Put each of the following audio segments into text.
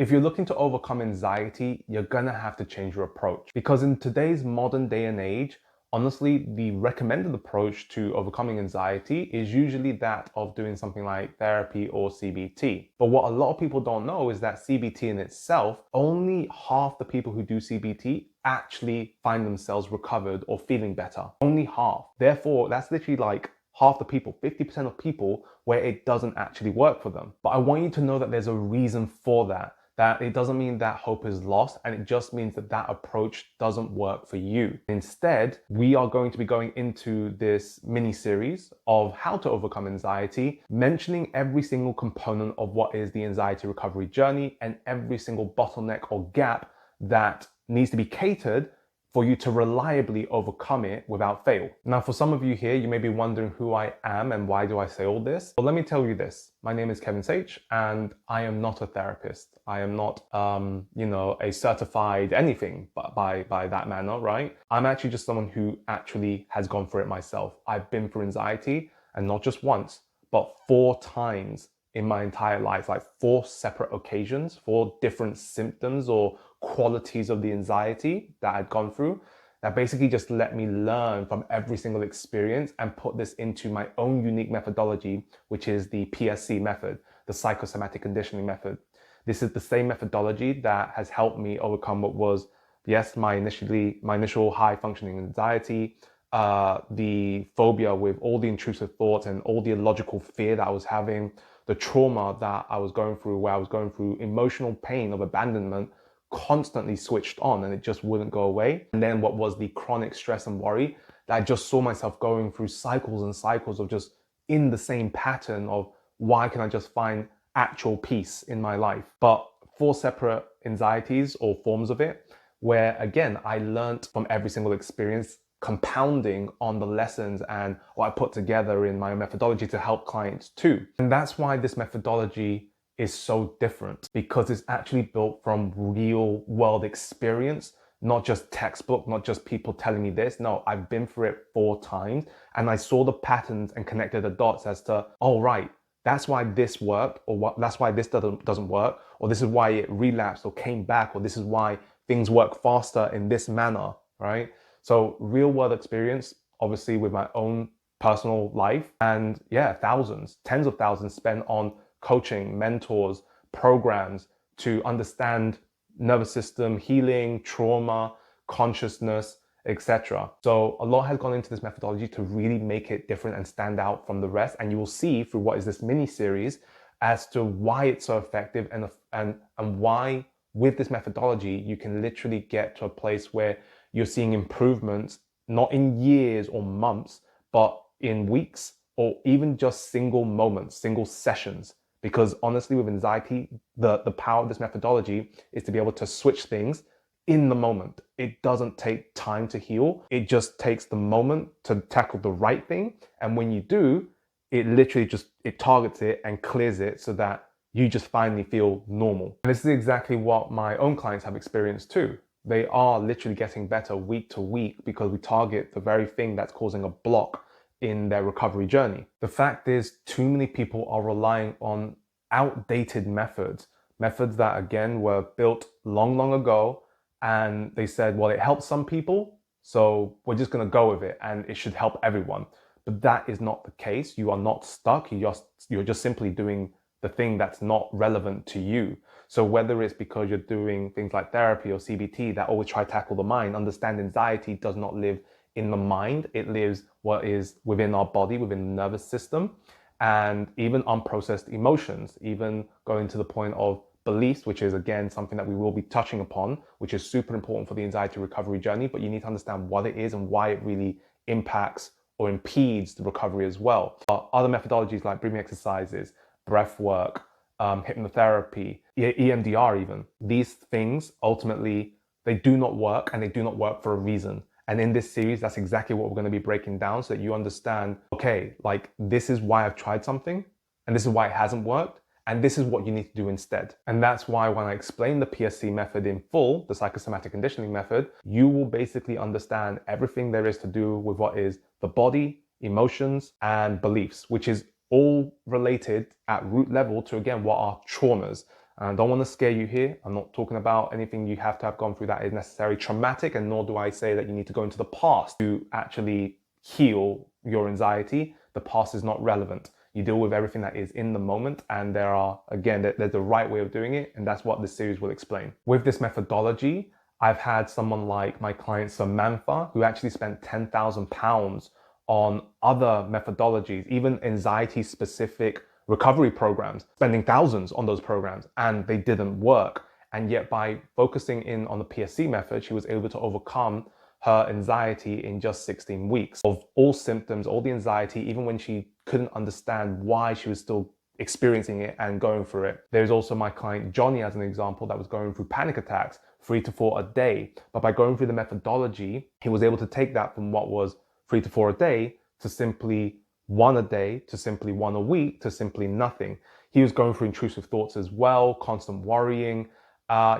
If you're looking to overcome anxiety, you're gonna have to change your approach because in today's modern day and age, honestly, the recommended approach to overcoming anxiety is usually that of doing something like therapy or CBT. But what a lot of people don't know is that CBT in itself, only half the people who do CBT actually find themselves recovered or feeling better. Only half. Therefore, that's literally like half the people, 50% of people, where it doesn't actually work for them. But I want you to know that there's a reason for that. That it doesn't mean that hope is lost, and it just means that that approach doesn't work for you. Instead, we are going to be going into this mini series of how to overcome anxiety, mentioning every single component of what is the anxiety recovery journey and every single bottleneck or gap that needs to be catered for you to reliably overcome it without fail. Now, for some of you here, you may be wondering who I am and why do I say all this? Well, let me tell you this. My name is Kevin Sage, and I am not a therapist. I am not, a certified anything by that manner, right? I'm actually just someone who actually has gone through it myself. I've been through anxiety, and not just once, but 4 times in my entire life, like 4 separate occasions, 4 different symptoms or qualities of the anxiety that I'd gone through that basically just let me learn from every single experience and put this into my own unique methodology, which is the PSC method, the psychosomatic conditioning method. This is the same methodology that has helped me overcome what was, yes, my initial high functioning anxiety, the phobia with all the intrusive thoughts and all the illogical fear that I was having, the trauma that I was going through, where I was going through emotional pain of abandonment, constantly switched on and it just wouldn't go away. And then what was the chronic stress and worry that I just saw myself going through cycles and cycles of just in the same pattern of why can I just find actual peace in my life? But 4 separate anxieties or forms of it, where again, I learned from every single experience, compounding on the lessons and what I put together in my methodology to help clients too. And that's why this methodology is so different, because it's actually built from real world experience, not just textbook, not just people telling me this. No, I've been through it 4 times and I saw the patterns and connected the dots as to, oh, right, that's why this worked, or that's why this doesn't work, or this is why it relapsed or came back, or this is why things work faster in this manner, right? So real world experience, obviously with my own personal life, and yeah, thousands, tens of thousands spent on coaching, mentors, programs to understand nervous system healing, trauma, consciousness, etc. So a lot has gone into this methodology to really make it different and stand out from the rest. And you will see through what is this mini series as to why it's so effective and why with this methodology you can literally get to a place where you're seeing improvements, not in years or months, but in weeks or even just single moments, single sessions. Because honestly, with anxiety, the power of this methodology is to be able to switch things in the moment. It doesn't take time to heal. It just takes the moment to tackle the right thing. And when you do, it literally it targets it and clears it so that you just finally feel normal. And this is exactly what my own clients have experienced too. They are literally getting better week to week because we target the very thing that's causing a block in their recovery journey. The fact is, too many people are relying on outdated methods that again were built long, long ago, and they said, well, it helps some people, so we're just going to go with it and it should help everyone. But that is not the case. You are not stuck. You're just simply doing the thing that's not relevant to you. So whether it's because you're doing things like therapy or CBT that always try to tackle the mind, understand anxiety does not live in the mind. It lives what is within our body, within the nervous system, and even unprocessed emotions, even going to the point of beliefs, which is again something that we will be touching upon, which is super important for the anxiety recovery journey. But you need to understand what it is and why it really impacts or impedes the recovery as well. But other methodologies like breathing exercises, breath work, hypnotherapy, EMDR even, these things ultimately, they do not work, and they do not work for a reason. And in this series, that's exactly what we're going to be breaking down so that you understand, okay, like this is why I've tried something and this is why it hasn't worked. And this is what you need to do instead. And that's why when I explain the PSC method in full, the psychosomatic conditioning method, you will basically understand everything there is to do with what is the body, emotions, and beliefs, which is all related at root level to, again, what are traumas. And I don't want to scare you here. I'm not talking about anything you have to have gone through that is necessarily traumatic, and nor do I say that you need to go into the past to actually heal your anxiety. The past is not relevant. You deal with everything that is in the moment, and there's a right way of doing it, and that's what this series will explain. With this methodology, I've had someone like my client Samantha, who actually spent £10,000 on other methodologies, even anxiety-specific recovery programs, spending thousands on those programs, and they didn't work. And yet by focusing in on the PSC method, she was able to overcome her anxiety in just 16 weeks of all symptoms, all the anxiety, even when she couldn't understand why she was still experiencing it and going through it. There's also my client Johnny as an example that was going through panic attacks, 3 to 4 a day. But by going through the methodology, he was able to take that from what was 3 to 4 a day to simply 1 a day, to simply 1 a week, to simply nothing. He was going through intrusive thoughts as well, constant worrying.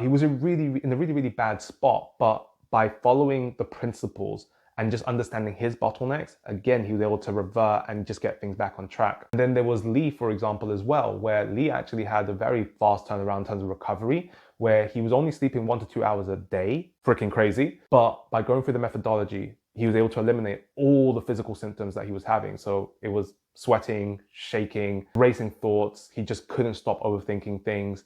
He was in a really bad spot, but by following the principles and just understanding his bottlenecks, again, he was able to revert and just get things back on track. And then there was Lee, for example, as well, where Lee actually had a very fast turnaround in terms of recovery, where he was only sleeping 1 to 2 hours a day, freaking crazy. But by going through the methodology, he was able to eliminate all the physical symptoms that he was having. So it was sweating, shaking, racing thoughts. He just couldn't stop overthinking things.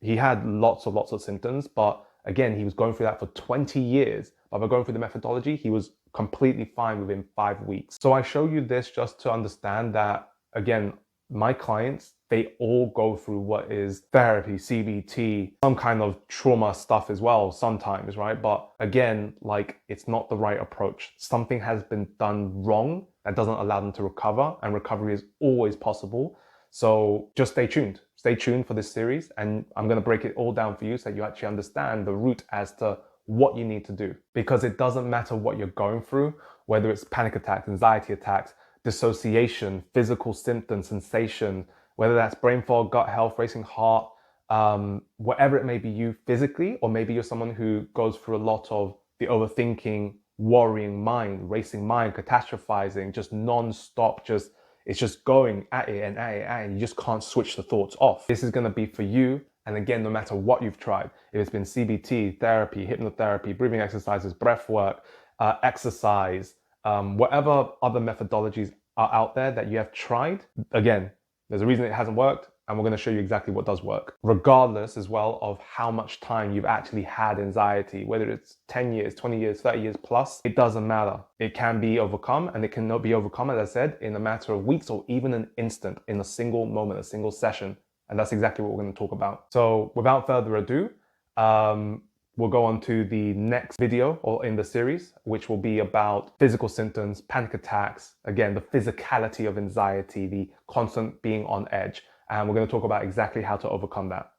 He had lots of symptoms, but again, he was going through that for 20 years. But by going through the methodology, he was completely fine within 5 weeks. So I show you this just to understand that, again, my clients, they all go through what is therapy, CBT, some kind of trauma stuff as well sometimes, right? But again, like, it's not the right approach. Something has been done wrong that doesn't allow them to recover, and recovery is always possible. So just stay tuned. Stay tuned for this series, and I'm going to break it all down for you so that you actually understand the route as to what you need to do. Because it doesn't matter what you're going through, whether it's panic attacks, anxiety attacks, dissociation, physical symptoms, sensation, whether that's brain fog, gut health, racing heart, whatever it may be you physically, or maybe you're someone who goes through a lot of the overthinking, worrying mind, racing mind, catastrophizing, just non-stop, it's just going at it and at it and you just can't switch the thoughts off. This is going to be for you. And again, no matter what you've tried, if it's been CBT, therapy, hypnotherapy, breathing exercises, breath work, exercise, whatever other methodologies are out there that you have tried, again, there's a reason it hasn't worked, and we're going to show you exactly what does work. Regardless as well of how much time you've actually had anxiety, whether it's 10 years, 20 years, 30 years plus, it doesn't matter. It can be overcome, and it cannot be overcome, as I said, in a matter of weeks or even an instant, in a single moment, a single session. And that's exactly what we're going to talk about. So without further ado, we'll go on to the next video or in the series, which will be about physical symptoms, panic attacks, again, the physicality of anxiety, the constant being on edge. And we're going to talk about exactly how to overcome that.